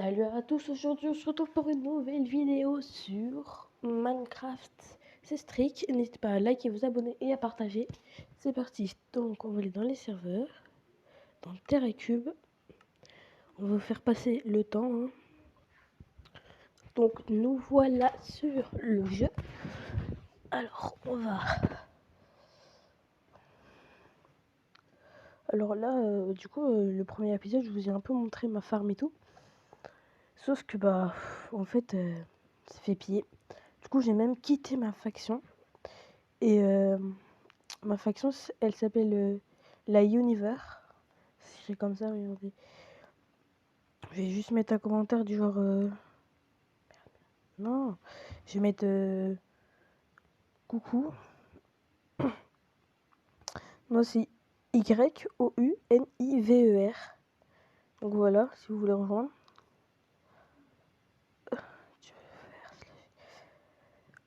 Salut à tous, aujourd'hui on se retrouve pour une nouvelle vidéo sur Minecraft. C'est Strict, n'hésitez pas à liker, vous abonner et à partager. C'est parti, donc on va aller dans les serveurs, dans Terre et Cube. On va faire passer le temps. Donc nous voilà sur le jeu. Alors on va... Alors là, du coup, le premier épisode, je vous ai un peu montré ma farm et tout. Sauf que en fait, ça fait piller. Du coup, j'ai même quitté ma faction. Et ma faction, elle s'appelle la Univer. C'est comme ça, regardez. Je vais juste mettre un commentaire du genre... Non, je vais mettre coucou. Moi, c'est YOUNIVER. Donc voilà, si vous voulez rejoindre.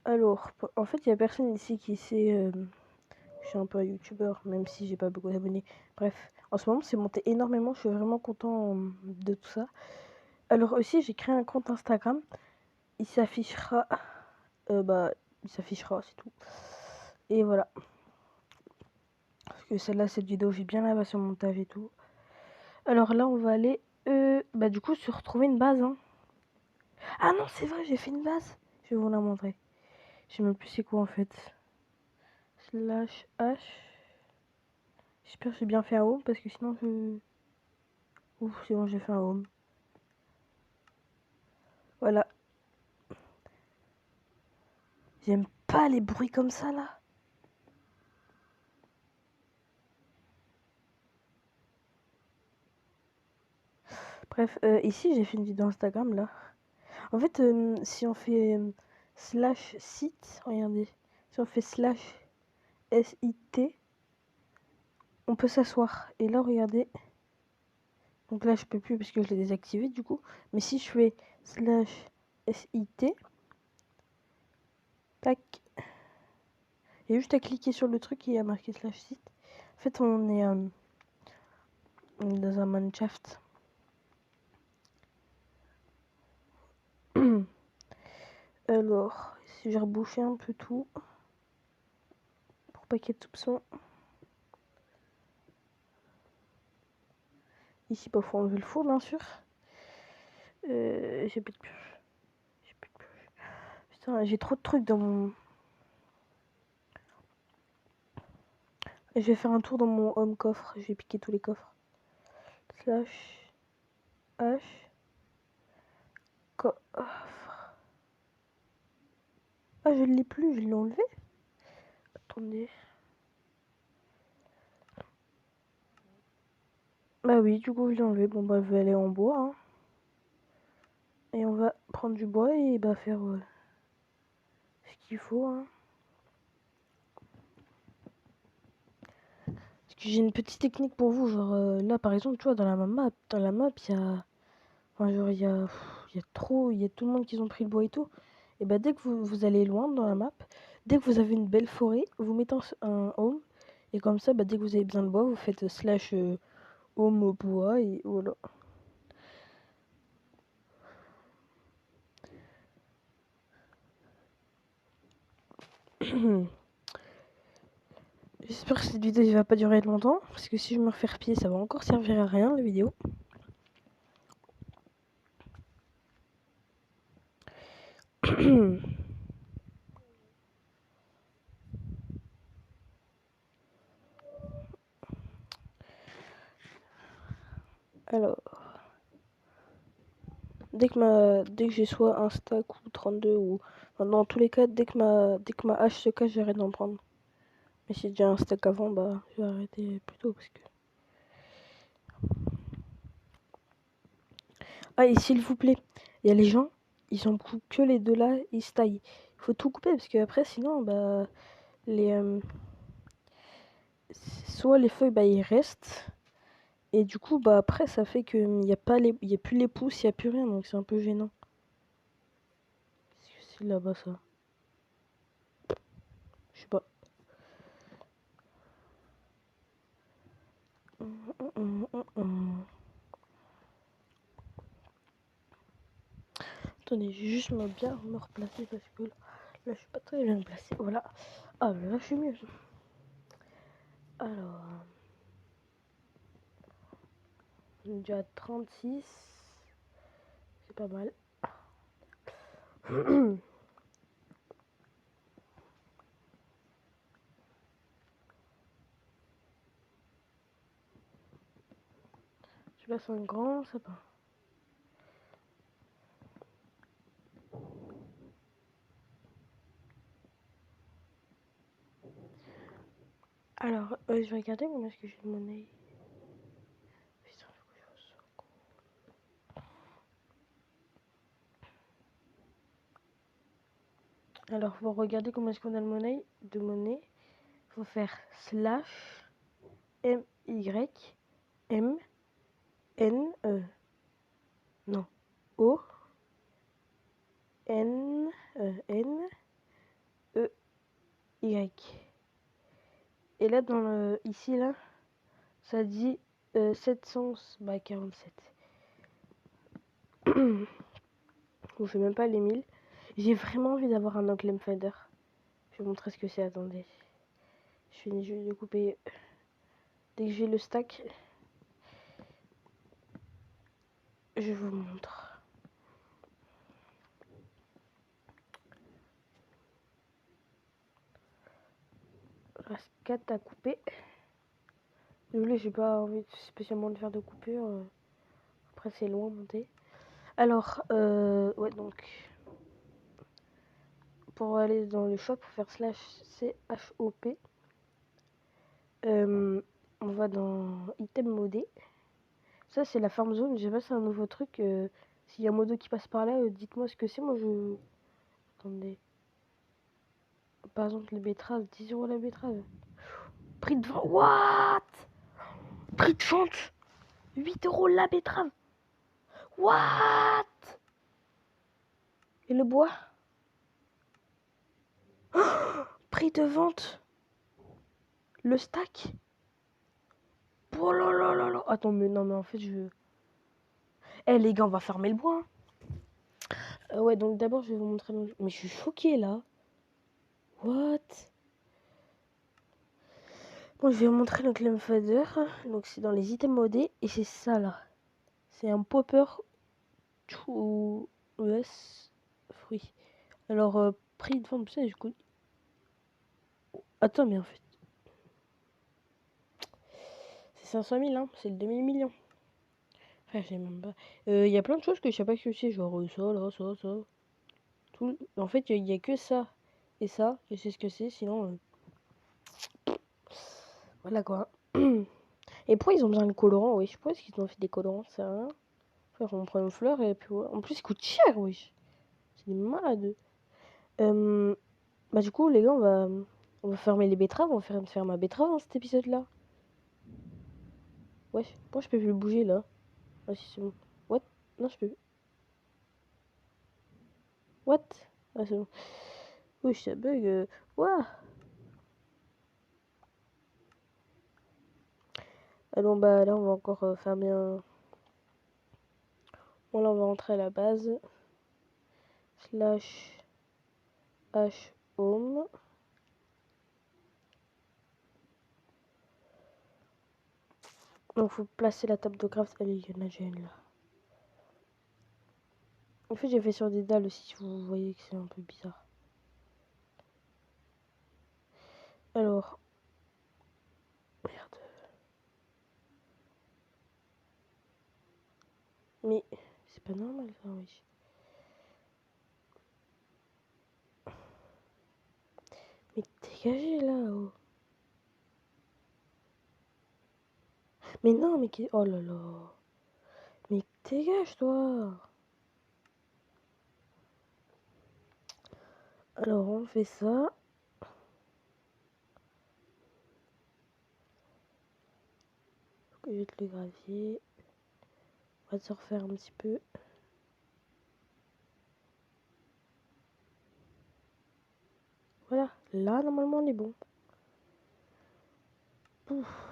Alors, en fait, il n'y a personne ici qui sait... je suis un peu un youtubeur, même si j'ai pas beaucoup d'abonnés. Bref, en ce moment, c'est monté énormément. Je suis vraiment content de tout ça. Alors aussi, j'ai créé un compte Instagram. Il s'affichera... il s'affichera, c'est tout. Et voilà. Parce que celle-là, cette vidéo, j'ai bien la sur le montage et tout. Alors là, on va aller... du coup, se retrouver une base. Hein. Ah non, c'est vrai, j'ai fait une base. Je vais vous la montrer. Je sais même plus c'est quoi en fait. Slash H. J'espère que j'ai bien fait un home parce que sinon je... Ouf, c'est bon, j'ai fait un home. Voilà. J'aime pas les bruits comme ça là. Bref, ici j'ai fait une vidéo Instagram là. En fait, si on fait slash site, regardez. Si on fait slash SIT, on peut s'asseoir. Et là, regardez. Donc là, je peux plus parce que je l'ai désactivé du coup. Mais si je fais slash SIT, tac, il y a juste à cliquer sur le truc et il y a marqué slash site. En fait, on est dans un Minecraft. Alors, si j'ai rebouché un peu tout, pour pas qu'il y ait de soupçons. Ici, il faut enlever le four, bien sûr. J'ai plus de pioche. J'ai plus de pioche. Putain, j'ai trop de trucs dans mon... Je vais faire un tour dans mon home coffre. Je vais piquer tous les coffres. Slash H coffre. Ah, je ne l'ai plus, je l'ai enlevé. Attendez. Bah oui, du coup, je l'ai enlevé. Bon, bah, je vais aller en bois. Hein. Et on va prendre du bois et faire ce qu'il faut. Hein. Parce que j'ai une petite technique pour vous. Genre, là, par exemple, tu vois, dans la map, il y a... Enfin, genre, il y a trop... Il y a tout le monde qui ont pris le bois et tout. Et bah, dès que vous allez loin dans la map, dès que vous avez une belle forêt, vous mettez un home. Et comme ça, dès que vous avez besoin de bois, vous faites slash home au bois et voilà. J'espère que cette vidéo ne va pas durer longtemps, parce que si je me refais repier, ça va encore servir à rien la vidéo. Alors, dès que j'ai soit un stack ou 32 ou enfin, dans tous les cas, dès que ma hache se casse, j'arrête d'en prendre. Mais si j'ai déjà un stack avant, je vais arrêter plus tôt parce que... Ah, et s'il vous plaît, il y a les gens, ils en coupent que les deux là, ils se taillent. Il faut tout couper parce que après, sinon, les... soit les feuilles, ils restent. Et du coup, après, ça fait qu'il n'y a, y a plus les pousses, il n'y a plus rien, donc c'est un peu gênant. Qu'est-ce que c'est là-bas, ça? Je sais pas. attendez, j'ai juste bien me replacer parce que là je suis pas très bien placée. Voilà. Ah, là je suis mieux. Alors, on est déjà à 36. C'est pas mal. Je passe un grand sapin. Alors, je vais regarder combien est-ce que j'ai de monnaie. Putain, faut que je fasse ça. Alors, pour regarder combien est-ce qu'on a de monnaie, faut faire slash MY M N non O N N E Y. Et là dans le ici là, ça dit 747. Je vous fais même pas les 1000. J'ai vraiment envie d'avoir un Occam Fader. Je vais vous montrer ce que c'est, attendez. Je finis juste de couper. Dès que j'ai le stack, je vous montre. Il reste 4 à couper. Désolé, j'ai pas envie spécialement de faire de coupure. Après, c'est loin à monter. Alors, ouais, donc, pour aller dans le shop, faut faire slash CHOP. On va dans item modé. Ça, c'est la farm zone. Je sais pas, c'est un nouveau truc. S'il y a un modo qui passe par là, dites-moi ce que c'est. Moi, je. Attendez. Par exemple, les betteraves, 10 € la betterave. Prix de vente. What? Prix de vente 8 € la betterave. What? Et le bois? Prix de vente. Le stack. Oh là là là là. Attends, mais non, mais en fait, je. Eh les gars, on va fermer le bois. Ouais, donc d'abord, je vais vous montrer. Mais je suis choquée là. What? Bon, je vais vous montrer le Clem Fader. Donc, c'est dans les items modés. Et c'est ça là. C'est un popper to US fruit. Alors, prix de vente, ça, je connais. Attends, mais en fait. C'est 500 000, hein. C'est le demi-million. Enfin, je sais même pas. Il y a plein de choses que je sais pas ce que c'est. Genre ça, là, ça. Tout. En fait, il y a que ça. Et ça, je sais ce que c'est. Sinon. Voilà quoi. Et pourquoi ils ont besoin de colorants, wesh? Pourquoi est-ce qu'ils ont fait des colorants? Ça sert à rien. Frère, on prend une fleur et puis ouais. En plus, ils coûtent cher, wesh. C'est des malades. Bah, du coup, les gars, on va fermer les betteraves. On va faire ma betterave dans cet épisode-là. Wesh, pourquoi je peux plus bouger là? Ah, si, c'est bon. What? Non, je peux plus. What? Ah, c'est bon. Wesh, ça bug. Ouah! Alors, bah, là, on va encore fermer un. Bon, là, on va rentrer à la base. Slash H home. Donc, faut placer la table de craft. Allez, il y en a déjà une là. En fait, j'ai fait sur des dalles aussi, si vous voyez que c'est un peu bizarre. Alors. Merde. Mais c'est pas normal ça, oui. Mais dégagez là. Oh. Mais non, mais oh là là. Mais dégage toi. Alors on fait ça. Je vais te le gravier. On va se refaire un petit peu. Voilà. Là, normalement, on est bon. Ouf.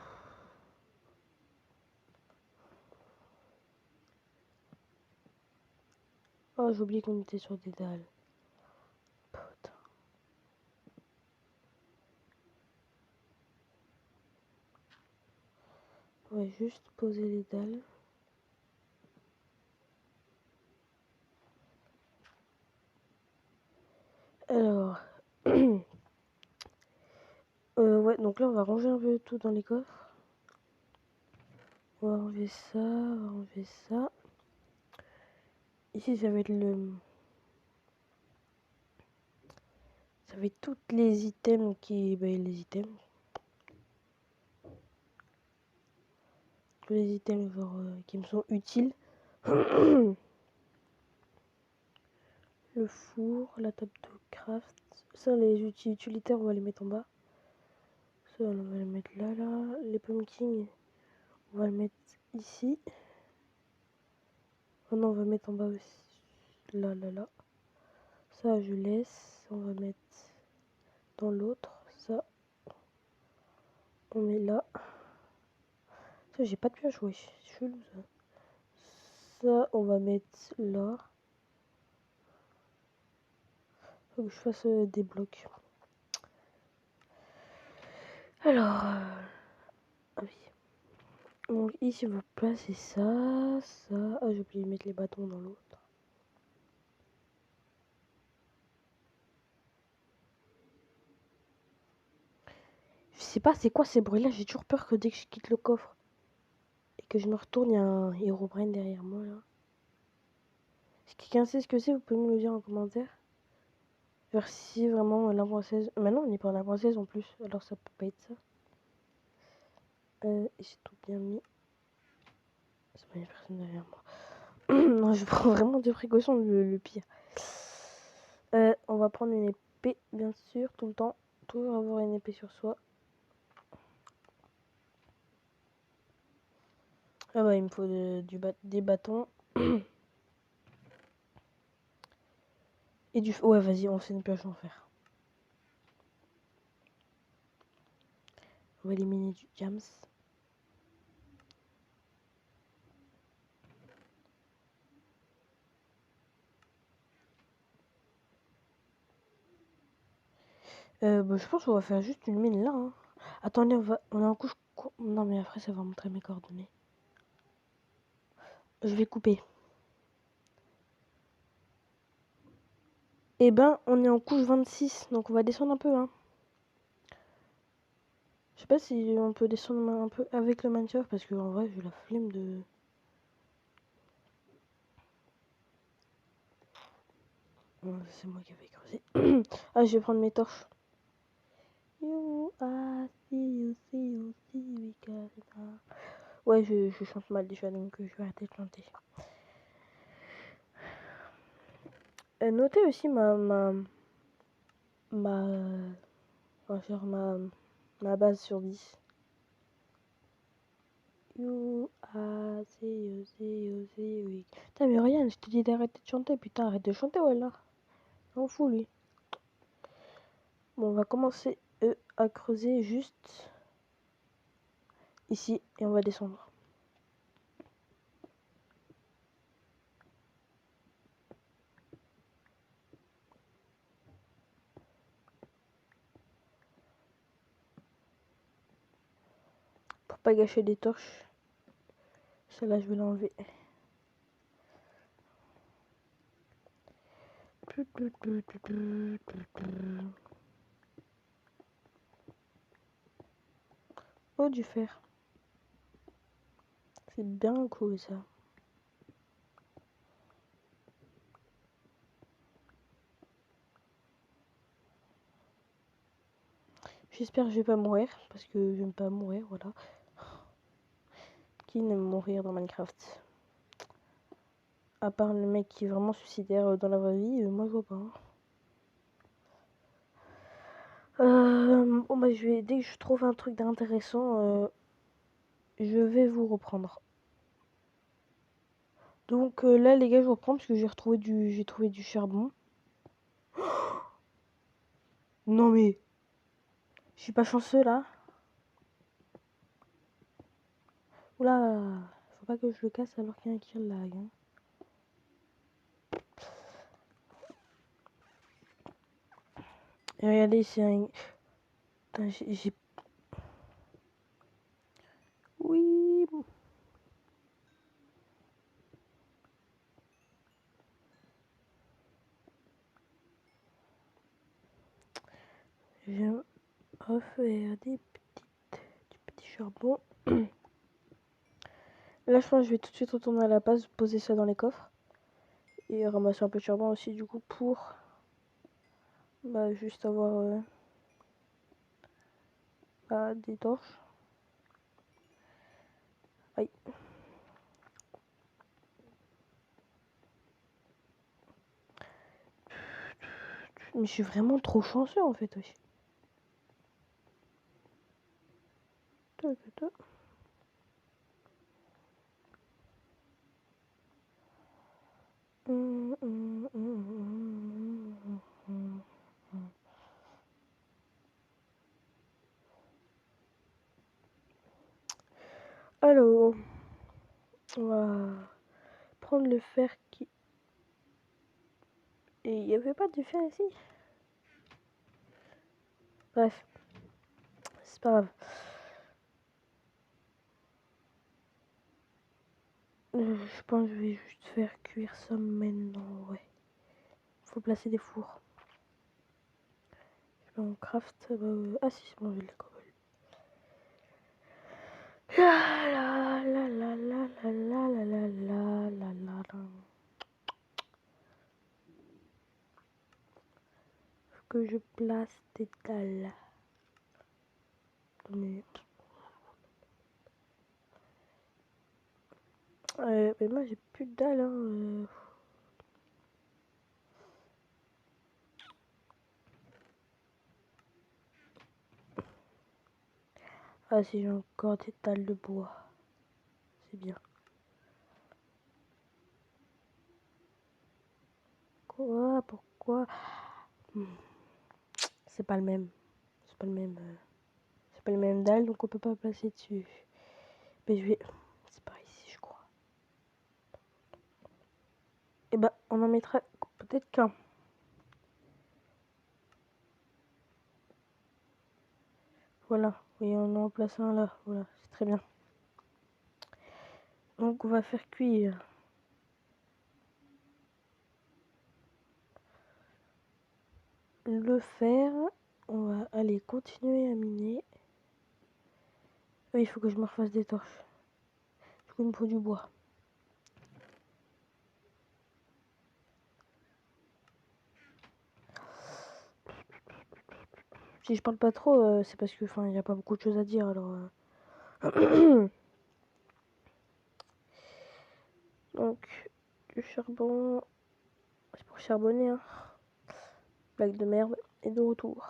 Oh, j'ai oublié qu'on était sur des dalles. Putain. On va juste poser les dalles. Alors, ouais, donc là on va ranger un peu tout dans les coffres. On va enlever ça, on va enlever ça. Ici ça va être ça va être toutes les items qui... Bah, les items. Tous les items genre, qui me sont utiles. Le four, la table de craft. Ça, les outils utilitaires, on va les mettre en bas. Ça, on va les mettre là, là. Les pumpkins, on va le mettre ici. Oh non, on va mettre en bas aussi. Là, là, là. Ça, je laisse. On va mettre dans l'autre. Ça, on met là. Ça, j'ai pas de pioche, wesh. C'est chelou, ça. Ça, on va mettre là. Faut que je fasse des blocs. Alors, ah oui. Donc ici, on va placer ça, ça. Ah, j'ai oublié de mettre les bâtons dans l'autre. Je sais pas c'est quoi ces bruits-là, j'ai toujours peur que dès que je quitte le coffre et que je me retourne, il y a un Herobrine derrière moi là. Si quelqu'un sait ce que c'est, vous pouvez me le dire en commentaire. Genre si vraiment l'arbre 16. Maintenant on n'est pas en arbre 16 en plus, alors ça peut pas être ça. J'ai tout bien mis. C'est pas une personne derrière moi. Non, je prends vraiment des précautions, le pire. On va prendre une épée, bien sûr, tout le temps. Toujours avoir une épée sur soi. Ah bah il me faut des bâtons. Et du... Ouais vas-y, on fait une pioche en fer. On va éliminer du jams. Bah, je pense qu'on va faire juste une mine là. Hein. Attendez, on a un couche. Non, mais après, ça va montrer mes coordonnées. Je vais couper. Eh ben, on est en couche 26, donc on va descendre un peu. Hein. Je sais pas si on peut descendre un peu avec le Minecraft, parce que en vrai, j'ai la flemme de. C'est moi qui avais creusé. Ah, je vais prendre mes torches. You are, see we got it. Ouais, je chante mal déjà, donc je vais arrêter de chanter. Notez aussi ma base sur 10. You are, see we. Putain, mais Ryan, je te dis d'arrêter de chanter, putain, arrête de chanter, ouais, là. On fout, lui. Bon, on va commencer à creuser juste ici, et on va descendre. Pour pas gâcher des torches. Celle-là, je vais l'enlever. Oh, du fer. C'est bien cool, ça. J'espère que je vais pas mourir, parce que j'aime pas mourir, voilà. Qui n'aime mourir dans Minecraft? À part le mec qui est vraiment suicidaire dans la vraie vie, moi je vois pas. Bon bah dès que je trouve un truc d'intéressant, je vais vous reprendre. Donc là les gars je reprends parce que j'ai trouvé du charbon. Non mais je suis pas chanceux là. Oula, faut pas que je le casse alors qu'il y a un qui lag. Hein. Et regardez, c'est un... Putain, j'ai... Oui. Je viens refaire du petit charbon. Là, je pense que je vais tout de suite retourner à la base, poser ça dans les coffres. Et ramasser un peu de charbon aussi, du coup, pour... Bah, juste avoir... des torches. Aïe. Mais je suis vraiment trop chanceux, en fait, wesh. Alors, on va prendre le fer qui... Et il n'y avait pas de fer ici. Bref, c'est pas grave. Je pense que je vais juste faire cuire ça maintenant, ouais. Faut placer des fours. On craft... ah si, c'est bon, j'ai les cobles. La la la la la la la la la la la la. Faut que je place des dalles. Mais moi j'ai plus de dalles, hein. Ah si, j'ai encore des dalles de bois. C'est bien. Quoi? Pourquoi? C'est pas le même. C'est pas le même. C'est pas le même dalle, donc on peut pas placer dessus. Mais je vais... C'est par ici, je crois. Et bah, on en mettra peut-être qu'un. Voilà. Oui, on en place un là. Voilà, c'est très bien. Donc on va faire cuire le fer. On va aller continuer à miner. Oui, il faut que je me refasse des torches. Du coup, il me faut du bois. Si je parle pas trop, c'est parce que il n'y a pas beaucoup de choses à dire. Alors, donc, du charbon. C'est pour charbonner, hein. Blague de merde. Et de retour.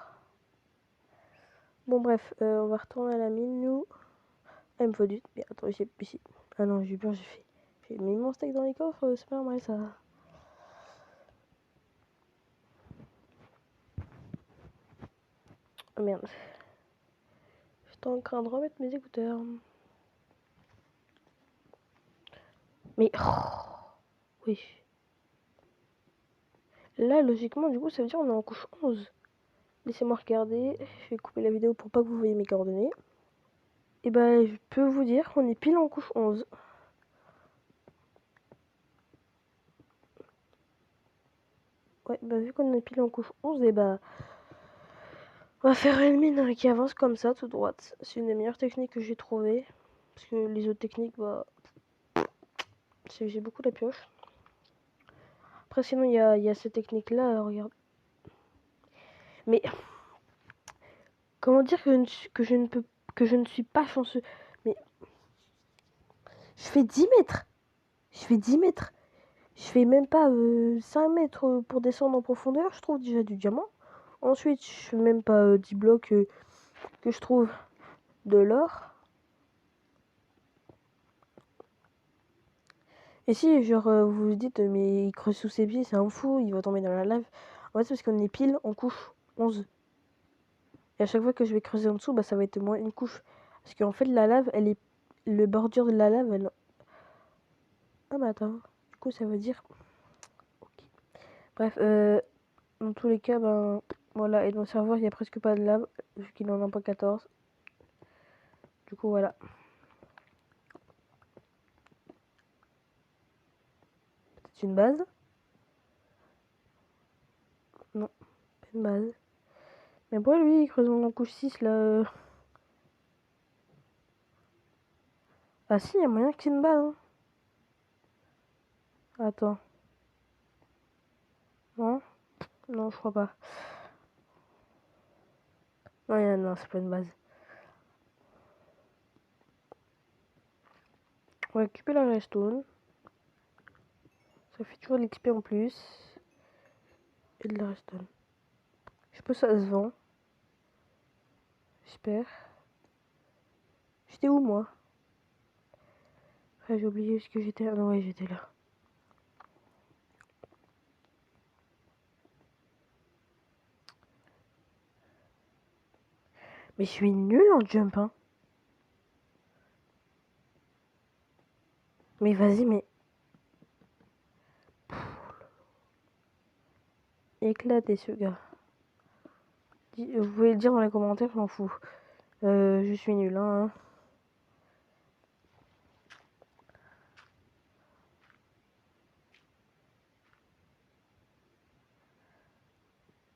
Bon, bref, on va retourner à la mine, nous. Ah, il me faut du... Mais attends, j'ai... Ah non, j'ai peur, j'ai mis mon steak dans les coffres, c'est pas normal, ça. Oh merde. J'étais en train de remettre mes écouteurs. Mais... Oh, oui. Là, logiquement, du coup, ça veut dire qu'on est en couche 11. Laissez-moi regarder. Je vais couper la vidéo pour pas que vous voyez mes coordonnées. Et bah, je peux vous dire qu'on est pile en couche 11. Ouais, bah, vu qu'on est pile en couche 11, et bah... On va faire une mine qui avance comme ça, tout droite. C'est une des meilleures techniques que j'ai trouvées. Parce que les autres techniques, bah... J'ai beaucoup la pioche. Après, sinon, il y a cette technique-là, regarde. Mais comment dire que je ne peux que je ne suis pas chanceux. Mais je fais 10 mètres. Je fais 10 mètres. Je fais même pas 5 mètres pour descendre en profondeur. Je trouve déjà du diamant. Ensuite, je fais même pas 10 blocs que je trouve de l'or. Et si, genre, vous vous dites, mais il creuse sous ses pieds, c'est un fou, il va tomber dans la lave. En fait, c'est parce qu'on est pile en couche 11. Et à chaque fois que je vais creuser en dessous, bah, ça va être moins une couche. Parce qu'en fait, la lave, elle est... Le bordure de la lave, elle... Ah bah attends. coup, ça veut dire... Ok. Bref, dans tous les cas, ben... Voilà, et dans le serveur, il n'y a presque pas de lave, vu qu'il est en 1.14. Du coup, voilà. C'est une base? Non, pas une base. Mais pourquoi lui, il creuse en couche 6 là Ah si, il y a moyen que c'est une base. Hein. Attends. Non? Non, je crois pas. Non, non, c'est pas une base. On va récupérer la redstone. Ça fait toujours de l'XP en plus. Et de la redstone. Je sais pas si ça se vend. J'espère. J'étais où moi? J'ai oublié ce que j'étais. Ah non, ouais, j'étais là. Mais je suis nulle en jump, hein. Mais vas-y, mais. Éclaté ce gars. Vous pouvez le dire dans les commentaires, je m'en fous. Je suis nulle, hein.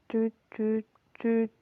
Tut, tut, tut.